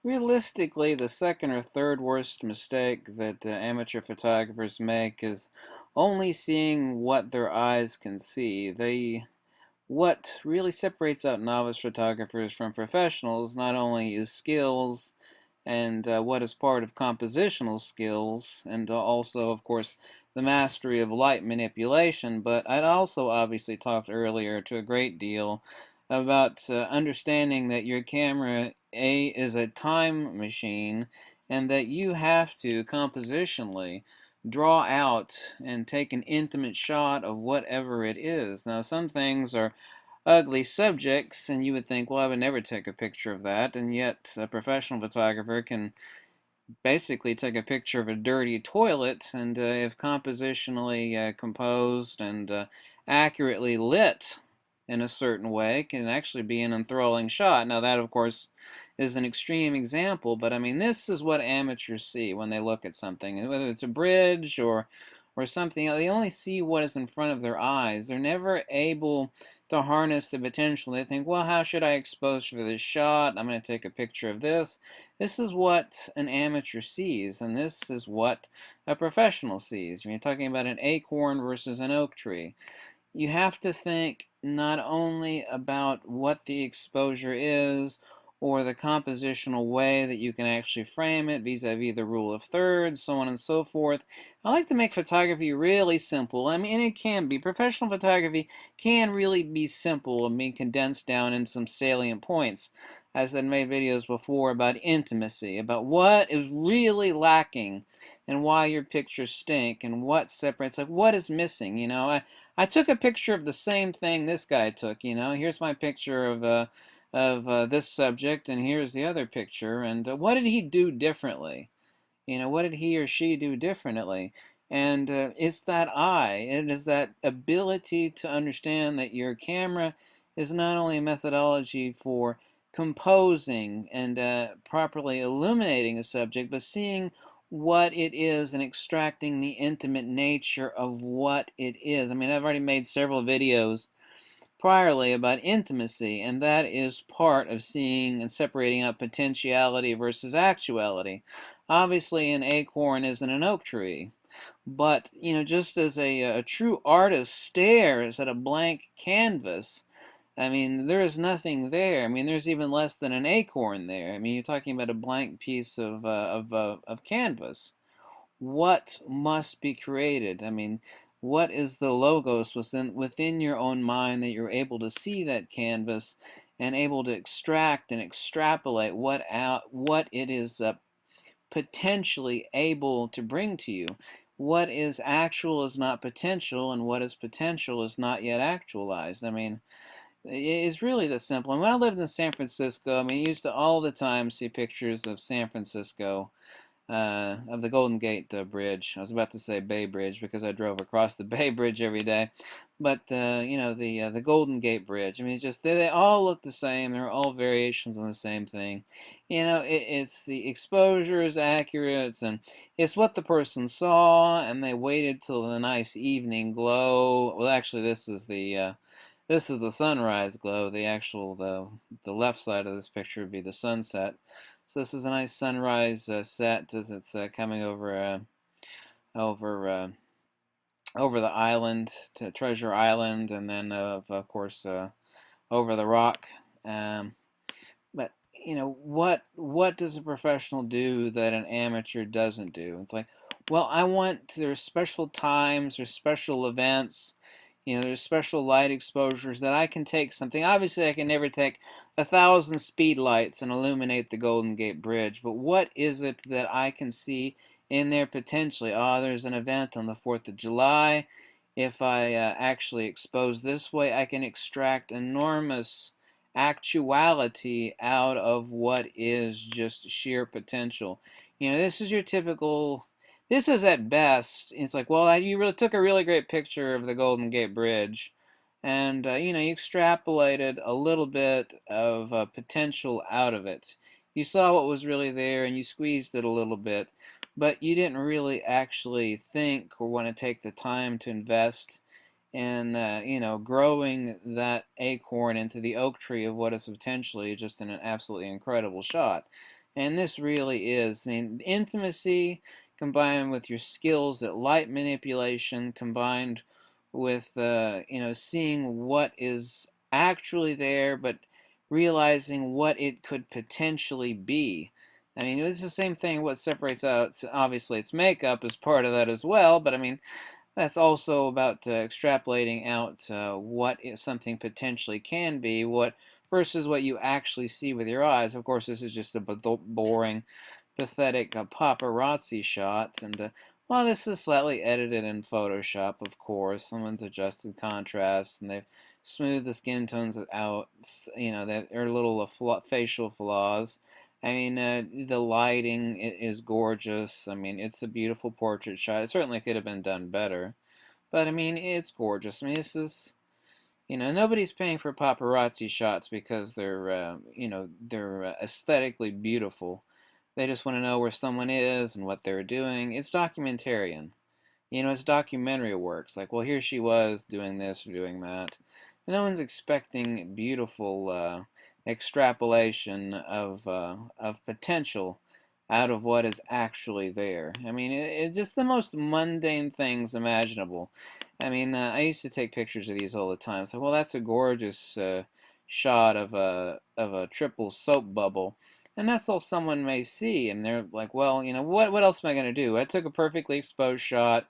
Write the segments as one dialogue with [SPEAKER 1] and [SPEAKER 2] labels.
[SPEAKER 1] Realistically, the second or third worst mistake that amateur photographers make is only seeing what their eyes can see. What really separates out novice photographers from professionals not only is skills and what is part of compositional skills, and also, of course, the mastery of light manipulation. But I'd also obviously talked earlier to a great deal about understanding that your camera is a time machine, and that you have to compositionally draw out and take an intimate shot of whatever it is. Now, some things are ugly subjects, and you would think, well, I would never take a picture of that, and yet a professional photographer can basically take a picture of a dirty toilet, and if compositionally composed and accurately lit in a certain way, can actually be an enthralling shot. Now, that, of course, is an extreme example, but I mean, this is what amateurs see when they look at something, whether it's a bridge or something. They only see what is in front of their eyes. They're never able to harness the potential. They think, well, how should I expose for this shot? I'm going to take a picture of this. This is what an amateur sees, and this is what a professional sees. When you're talking about an acorn versus an oak tree, you have to think not only about what the exposure is or the compositional way that you can actually frame it vis-a-vis the rule of thirds, so on and so forth. I like to make photography really simple. I mean, it can be. Professional photography can really be simple and be condensed down in some salient points. As I've made videos before about intimacy, about what is really lacking and why your pictures stink and what separates, like what is missing, I took a picture of the same thing this guy took, Here's my picture of this subject, and here's the other picture. And what did he do differently? What did he or she do differently? And it's that eye. It is that ability to understand that your camera is not only a methodology for composing and properly illuminating a subject, but seeing what it is and extracting the intimate nature of what it is. I mean, I've already made several videos priorly about intimacy, and that is part of seeing and separating out potentiality versus actuality. Obviously, an acorn isn't an oak tree, but just as a true artist stares at a blank canvas, I mean, there is nothing there. I mean, there's even less than an acorn there. I mean, you're talking about a blank piece of canvas. What must be created? I mean, what is the logos within your own mind that you're able to see that canvas and able to extract and extrapolate what it is potentially able to bring to you? What is actual is not potential, and what is potential is not yet actualized. I mean, it's really that simple. And when I lived in San Francisco, I mean, I used to all the time see pictures of San Francisco, of the Golden Gate Bridge. I was about to say Bay Bridge because I drove across the Bay Bridge every day, but the Golden Gate Bridge. I mean, it's just they all look the same. They're all variations on the same thing. It's the exposure is accurate, and it's what the person saw, and they waited till the nice evening glow. Well, actually, this is the sunrise glow. The left side of this picture would be the sunset. So this is a nice sunrise set as it's coming over over the island to Treasure Island, and then of course over the rock. But what does a professional do that an amateur doesn't do? It's like, well, there's special times, there's special events, there's special light exposures that I can take something. Obviously, I can never take 1,000 speed lights and illuminate the Golden Gate Bridge, but what is it that I can see in there potentially? Oh, there's an event on the 4th of July. If I actually expose this way, I can extract enormous actuality out of what is just sheer potential. This is your typical, this is at best, it's like, well, you really took a really great picture of the Golden Gate Bridge, and you extrapolated a little bit of potential out of it. You saw what was really there and you squeezed it a little bit, but you didn't really actually think or want to take the time to invest in growing that acorn into the oak tree of what is potentially just an absolutely incredible shot. And this really is, I mean, intimacy combined with your skills at light manipulation, combined with, seeing what is actually there, but realizing what it could potentially be. I mean, it's the same thing. What separates out, obviously, it's makeup is part of that as well, but I mean, that's also about extrapolating out what something potentially can be, what versus what you actually see with your eyes. Of course, this is just a boring, pathetic paparazzi shot, and well, this is slightly edited in Photoshop. Of course, someone's adjusted contrast, and they've smoothed the skin tones out. There are little facial flaws. I mean, the lighting is gorgeous. I mean, it's a beautiful portrait shot. It certainly could have been done better. But I mean, it's gorgeous. I mean, this is, nobody's paying for paparazzi shots because they're aesthetically beautiful. They just want to know where someone is and what they're doing. It's documentarian. It's documentary work. It's like, well, here she was doing this or doing that. No one's expecting beautiful extrapolation of potential out of what is actually there. I mean, it's just the most mundane things imaginable. I mean, I used to take pictures of these all the time. It's like, well, that's a gorgeous shot of a triple soap bubble, and that's all someone may see. And they're like, well, what else am I going to do? I took a perfectly exposed shot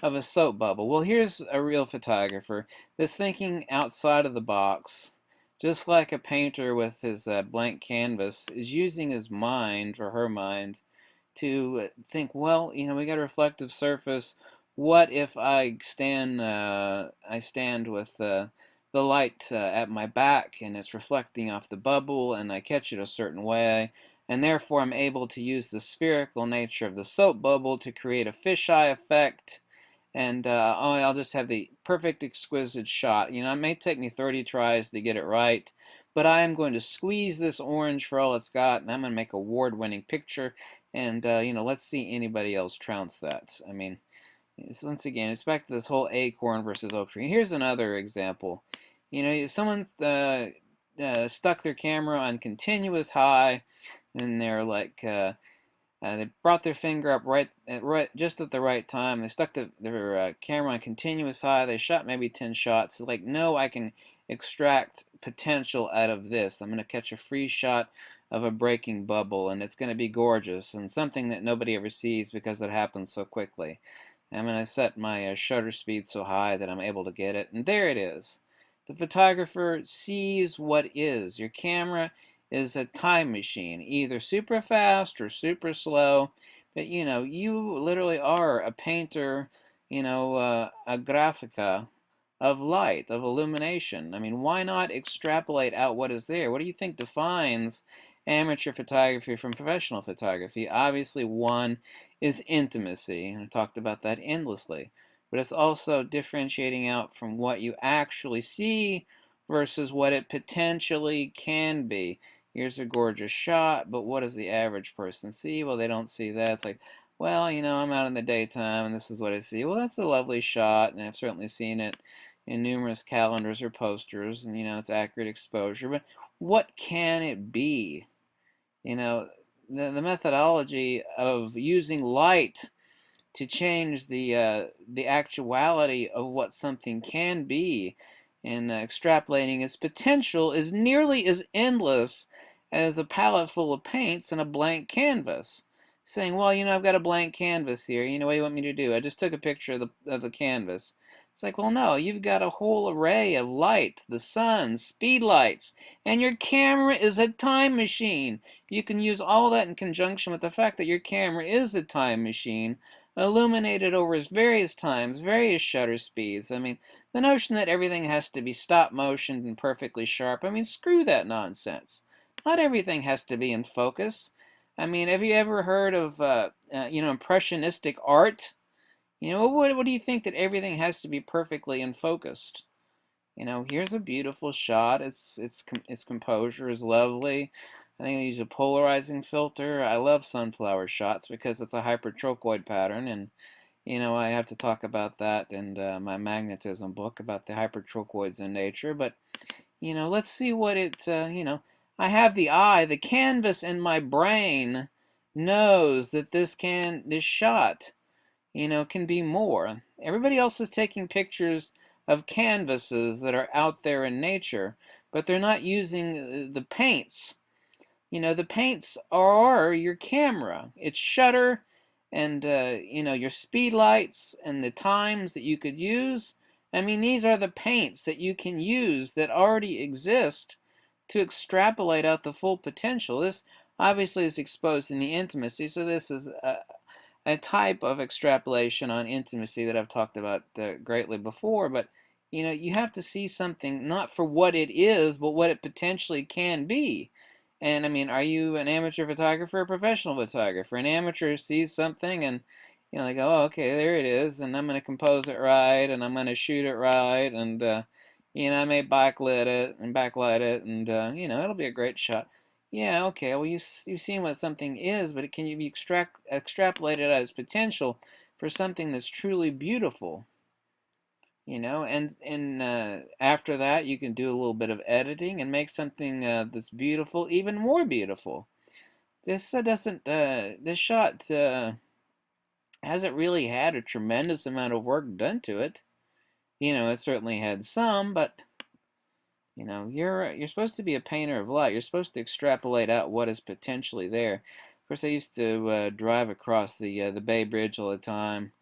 [SPEAKER 1] of a soap bubble. Well, here's a real photographer that's thinking outside of the box, just like a painter with his blank canvas is using his mind or her mind to think, well, we got a reflective surface. What if I stand with the light at my back and it's reflecting off the bubble and I catch it a certain way, and therefore I'm able to use the spherical nature of the soap bubble to create a fisheye effect, and I'll just have the perfect exquisite shot. It may take me 30 tries to get it right, but I am going to squeeze this orange for all it's got, and I'm going to make a award-winning picture, and let's see anybody else trounce that. I mean, once again, it's back to this whole acorn versus oak tree. Here's another example. Someone stuck their camera on continuous high, and they're like, they brought their finger up right just at the right time. They stuck their camera on continuous high. They shot maybe 10 shots. Like, no, I can extract potential out of this. I'm going to catch a free shot of a breaking bubble, and it's going to be gorgeous and something that nobody ever sees because it happens so quickly. I'm going to set my shutter speed so high that I'm able to get it, and there it is. The photographer sees what is. Your camera is a time machine, either super fast or super slow. But you literally are a painter, a graphica of light, of illumination. I mean, why not extrapolate out what is there? What do you think defines amateur photography from professional photography? Obviously, one is intimacy, and I talked about that endlessly. But it's also differentiating out from what you actually see versus what it potentially can be. Here's a gorgeous shot, but what does the average person see? Well, they don't see that. It's like, well, I'm out in the daytime and this is what I see. Well, that's a lovely shot, and I've certainly seen it in numerous calendars or posters, and it's accurate exposure. But what can it be? The methodology of using light to change the actuality of what something can be, and extrapolating its potential is nearly as endless as a palette full of paints and a blank canvas. Saying, well, I've got a blank canvas here. What do you want me to do? I just took a picture of the canvas. It's like, well, no, you've got a whole array of light, the sun, speed lights, and your camera is a time machine. You can use all that in conjunction with the fact that your camera is a time machine, illuminated over various times, various shutter speeds. I mean, the notion that everything has to be stop motioned and perfectly sharp, I mean, screw that nonsense. Not everything has to be in focus. I mean, have you ever heard of, impressionistic art? What do you think that everything has to be perfectly in focused? Here's a beautiful shot. Its composure is lovely. I think they use a polarizing filter. I love sunflower shots because it's a hypertrochoid pattern, and I have to talk about that in my magnetism book about the hypertrochoids in nature. But let's see what it. I have the eye, the canvas in my brain knows that this shot, can be more. Everybody else is taking pictures of canvases that are out there in nature, but they're not using the paints. The paints are your camera. It's shutter and, your speed lights and the times that you could use. I mean, these are the paints that you can use that already exist to extrapolate out the full potential. This obviously is exposed in the intimacy, so this is a type of extrapolation on intimacy that I've talked about greatly before, but you have to see something not for what it is, but what it potentially can be. And I mean, are you an amateur photographer or a professional photographer? An amateur sees something and they go, oh, okay, there it is, and I'm going to compose it right, and I'm going to shoot it right, and I may backlight it, and it'll be a great shot. Yeah, okay. Well, you've seen what something is, but can you be extrapolated at its potential for something that's truly beautiful? And after that, you can do a little bit of editing and make something that's beautiful even more beautiful. This doesn't. This shot hasn't really had a tremendous amount of work done to it. It certainly had some, but you're supposed to be a painter of light. You're supposed to extrapolate out what is potentially there. Of course, I used to drive across the Bay Bridge all the time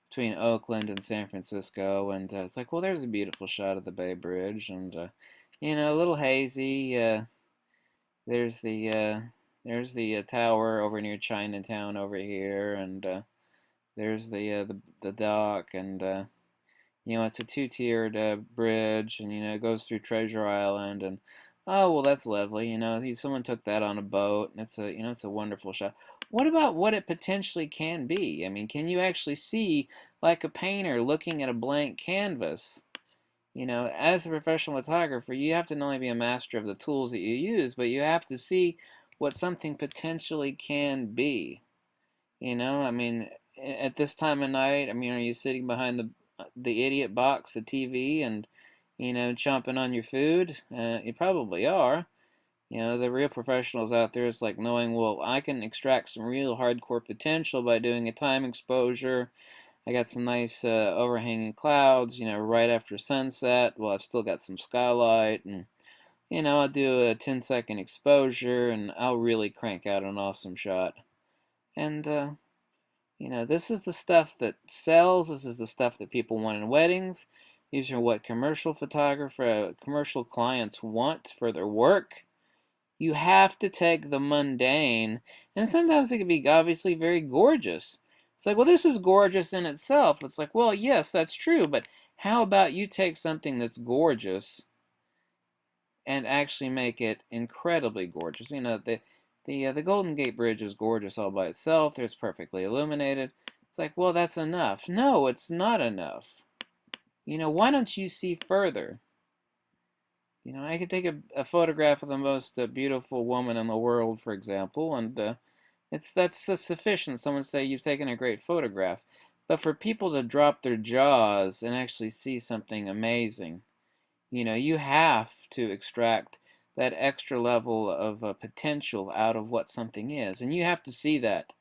[SPEAKER 1] between Oakland and San Francisco, and it's like, well, there's a beautiful shot of the Bay Bridge, and a little hazy. There's the uh, there's the tower over near Chinatown over here, and there's the dock, and it's a two-tiered bridge, and it goes through Treasure Island, and oh well, that's lovely. Someone took that on a boat, and it's a wonderful shot. What about what it potentially can be? I mean, can you actually see like a painter looking at a blank canvas? As a professional photographer, you have to not only be a master of the tools that you use, but you have to see what something potentially can be. I mean, at this time of night, I mean, are you sitting behind the idiot box, the TV, and chomping on your food? You probably are. The real professionals out there, it's like knowing, well, I can extract some real hardcore potential by doing a time exposure. I got some nice overhanging clouds, right after sunset. Well, I've still got some skylight, and I'll do a 10-second exposure, and I'll really crank out an awesome shot. And this is the stuff that sells. This is the stuff that people want in weddings. These are what commercial clients want for their work. You have to take the mundane, and sometimes it can be obviously very gorgeous. It's like, well, this is gorgeous in itself. It's like, well, yes, that's true, but how about you take something that's gorgeous and actually make it incredibly gorgeous? The Golden Gate Bridge is gorgeous all by itself. It's perfectly illuminated. It's like, well, that's enough. No, it's not enough. Why don't you see further? I could take a photograph of the most beautiful woman in the world, for example, and that's sufficient. Someone say you've taken a great photograph, but for people to drop their jaws and actually see something amazing, you have to extract that extra level of potential out of what something is, and you have to see that.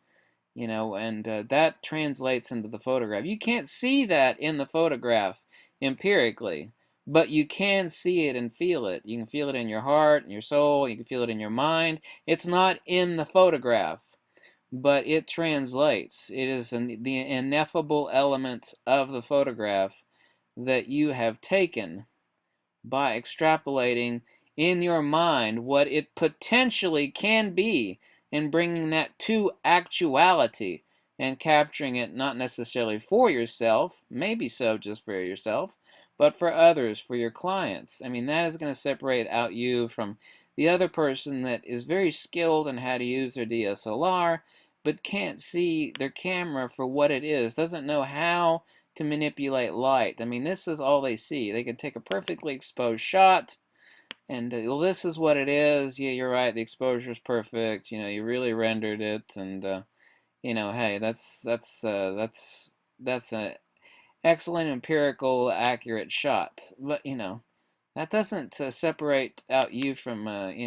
[SPEAKER 1] And that translates into the photograph. You can't see that in the photograph empirically, but you can see it and feel it. You can feel it in your heart and your soul. You can feel it in your mind. It's not in the photograph, but it translates. It is the ineffable element of the photograph that you have taken by extrapolating in your mind what it potentially can be and bringing that to actuality and capturing it not necessarily for yourself, maybe so just for yourself, but for others, for your clients. I mean, that is going to separate out you from the other person that is very skilled in how to use their DSLR, but can't see their camera for what it is, doesn't know how to manipulate light. I mean, this is all they see. They can take a perfectly exposed shot, and well, this is what it is. Yeah, you're right. The exposure is perfect. You really rendered it, and hey, that's an excellent empirical, accurate shot. But that doesn't separate out you from